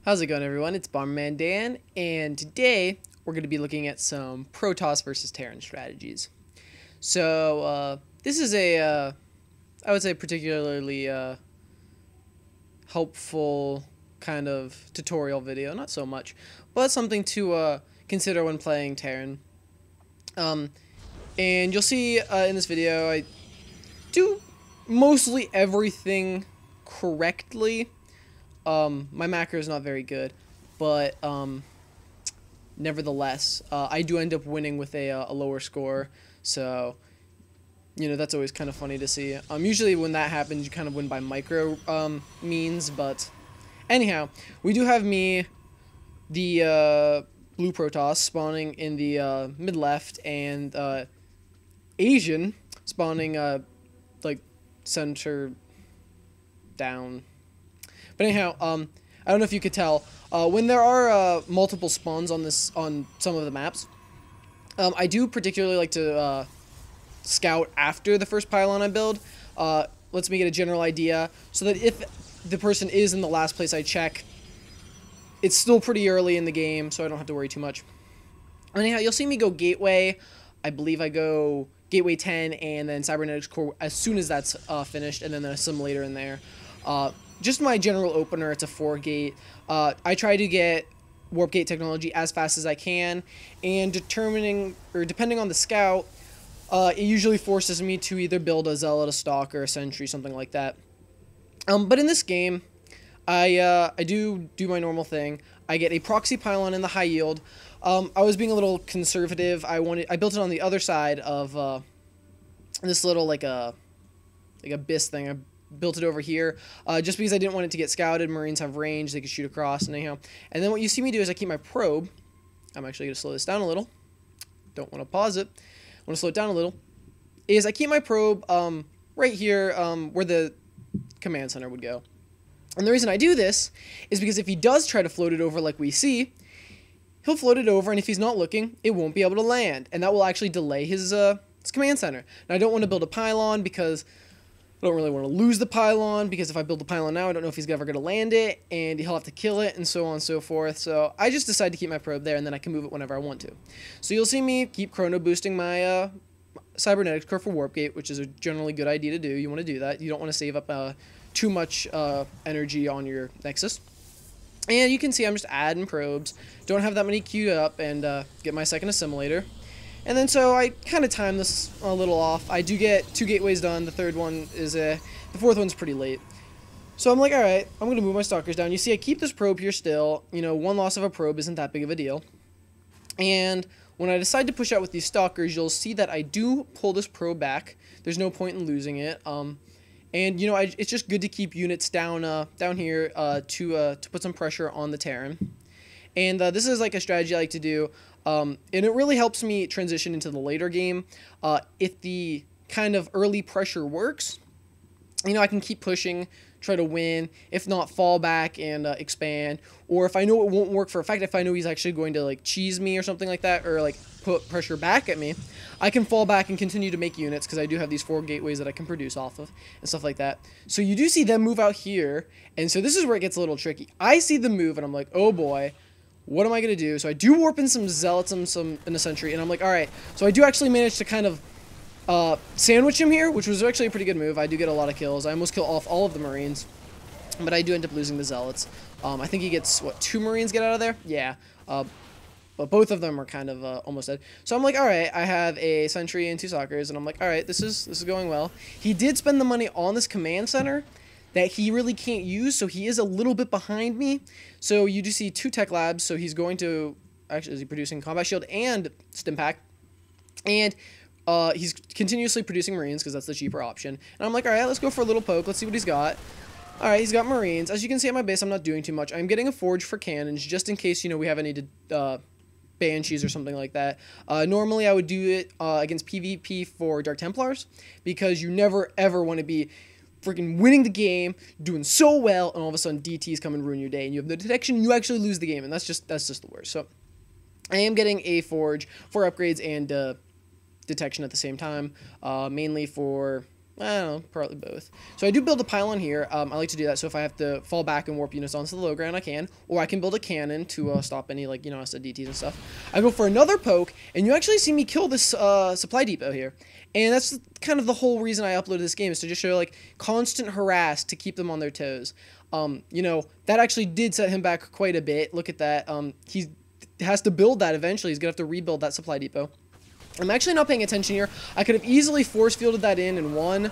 How's it going, everyone? It's Bomberman Dan, and today we're going to be looking at some Protoss versus Terran strategies. This is I would say, particularly helpful kind of tutorial video. Not so much, but something to consider when playing Terran. Um, and you'll see in this video I do mostly everything correctly. My macro is not very good, but nevertheless, I do end up winning with a lower score. So, that's always kind of funny to see. Usually when that happens, you kind of win by micro means. But anyhow, we do have the blue Protoss spawning in the mid left, and Asian spawning like center down. But anyhow, I don't know if you could tell, when there are multiple spawns on some of the maps, I do particularly like to scout after the first pylon I build. Lets me get a general idea, so that if the person is in the last place I check, it's still pretty early in the game, so I don't have to worry too much. Anyhow, you'll see me go Gateway. I believe I go Gateway 10 and then Cybernetics Core as soon as that's finished, and then an Assimilator in there. Just my general opener, it's a 4-gate. I try to get warp gate technology as fast as I can, and depending on the scout, it usually forces me to either build a zealot, a stalker, a sentry, something like that. But in this game, I do my normal thing. I get a proxy pylon in the high yield. I was being a little conservative. I built it on the other side of this little like a BIS thing. I built it over here just because I didn't want it to get scouted. Marines have range, they can shoot across, and anyhow. And then what you see me do is I keep my probe. I'm actually going to slow this down a little. Don't want to pause it. I want to slow it down a little. Is I keep my probe right here where the command center would go. And the reason I do this is because if he does try to float it over like we see, he'll float it over, and if he's not looking, it won't be able to land. And that will actually delay his command center. Now, I don't want to build a pylon because I don't really want to lose the pylon, because if I build the pylon now, I don't know if he's ever going to land it, and he'll have to kill it, and so on and so forth. So I just decide to keep my probe there, and then I can move it whenever I want to. So you'll see me keep chrono boosting my Cybernetics Core for Warp Gate, which is a generally good idea to do. You want to do that. You don't want to save up too much energy on your Nexus. And you can see I'm just adding probes. Don't have that many queued up, and get my second Assimilator. And then so I kind of time this a little off. I do get 2 gateways done. The third one is the fourth one's pretty late. So I'm like, all right, I'm going to move my stalkers down. You see I keep this probe here still. One loss of a probe isn't that big of a deal. And when I decide to push out with these stalkers, you'll see that I do pull this probe back. There's no point in losing it. And it's just good to keep units down here to put some pressure on the Terran. And this is like a strategy I like to do, and it really helps me transition into the later game. If the kind of early pressure works, I can keep pushing, try to win. If not, fall back and expand. Or if I know it won't work for a fact, if I know he's actually going to like cheese me or something like that, or like put pressure back at me, I can fall back and continue to make units, because I do have these 4 gateways that I can produce off of and stuff like that. So you do see them move out here, and so this is where it gets a little tricky. I see them move, and I'm like, oh boy, what am I going to do? So I do warp in some zealots and in a sentry, and I'm like, all right. So I do actually manage to kind of sandwich him here, which was actually a pretty good move. I do get a lot of kills. I almost kill off all of the Marines, but I do end up losing the zealots. I think he gets, 2 Marines get out of there? Yeah. But both of them are kind of almost dead. So I'm like, all right, I have a sentry and 2 stalkers, and I'm like, all right, this is going well. He did spend the money on this command center that he really can't use, so he is a little bit behind me. So you do see 2 tech labs, so he's going to, actually, is he producing combat shield and stim pack? And he's continuously producing Marines, because that's the cheaper option. And I'm like, all right, let's go for a little poke, let's see what he's got. All right, he's got Marines. As you can see at my base, I'm not doing too much. I'm getting a forge for cannons, just in case, we have any Banshees or something like that. Normally, I would do it against PvP for Dark Templars, because you never, ever want to be freaking winning the game, doing so well, and all of a sudden DTs come and ruin your day, and you have no detection, and you actually lose the game, and that's just the worst. So I am getting a forge for upgrades and detection at the same time, mainly for I don't know, probably both. So I do build a pylon here. I like to do that, so if I have to fall back and warp units onto the low ground, I can. Or I can build a cannon to stop any, like, SDTs and stuff. I go for another poke, and you actually see me kill this supply depot here. And that's kind of the whole reason I uploaded this game, is to just show, like, constant harass to keep them on their toes. That actually did set him back quite a bit. Look at that. He has to build that eventually. He's going to have to rebuild that supply depot. I'm actually not paying attention here. I could have easily force fielded that in and won,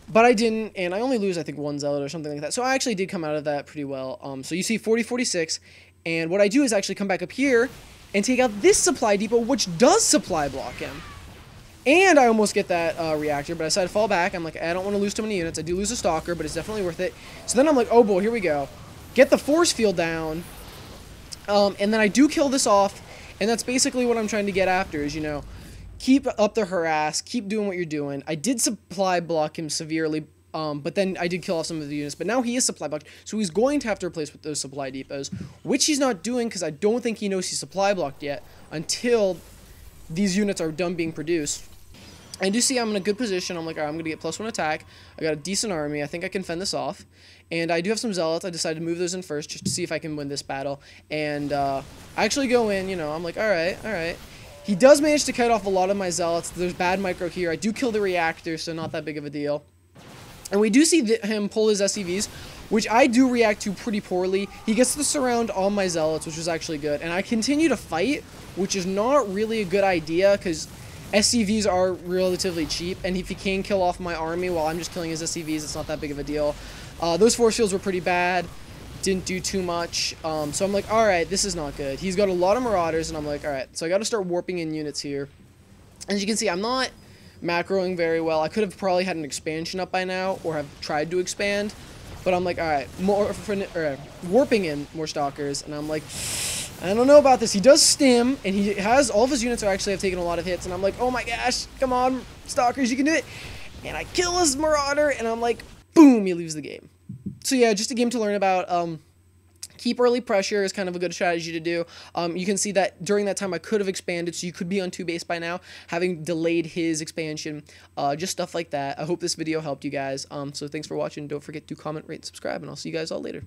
but I didn't, and I only lose, I think, 1 zealot or something like that. So I actually did come out of that pretty well. So you see 40-46, and what I do is actually come back up here and take out this supply depot, which does supply block him. And I almost get that reactor, but I decided to fall back. I'm like, I don't want to lose too many units. I do lose a stalker, but it's definitely worth it. So then I'm like, oh boy, here we go. Get the force field down, and then I do kill this off. And that's basically what I'm trying to get after is, keep up the harass, keep doing what you're doing. I did supply block him severely, but then I did kill off some of the units. But now he is supply blocked, so he's going to have to replace with those supply depots, which he's not doing because I don't think he knows he's supply blocked yet until these units are done being produced. I do see I'm in a good position. I'm like, all right, I'm going to get +1 attack. I got a decent army. I think I can fend this off. And I do have some zealots. I decided to move those in first just to see if I can win this battle. And I actually go in, I'm like, all right. He does manage to cut off a lot of my zealots. There's bad micro here. I do kill the reactor, so not that big of a deal. And we do see him pull his SCVs, which I do react to pretty poorly. He gets to surround all my zealots, which is actually good. And I continue to fight, which is not really a good idea because SCVs are relatively cheap, and if he can kill off my army while I'm just killing his SCVs, it's not that big of a deal. Those force fields were pretty bad, didn't do too much, so I'm like, alright, this is not good. He's got a lot of marauders, and I'm like, alright, so I gotta start warping in units here. As you can see, I'm not macroing very well. I could have probably had an expansion up by now, or have tried to expand, but I'm like, alright, warping in more stalkers, and I'm like, I don't know about this. He does stim, and he has all of his units have taken a lot of hits, and I'm like, oh my gosh, come on, stalkers, you can do it. And I kill his marauder, and I'm like, boom, he leaves the game. So yeah, just a game to learn about. Keep early pressure is kind of a good strategy to do. You can see that during that time I could have expanded, so you could be on 2 base by now, having delayed his expansion. Just stuff like that. I hope this video helped you guys. So thanks for watching. Don't forget to comment, rate, and subscribe, and I'll see you guys all later.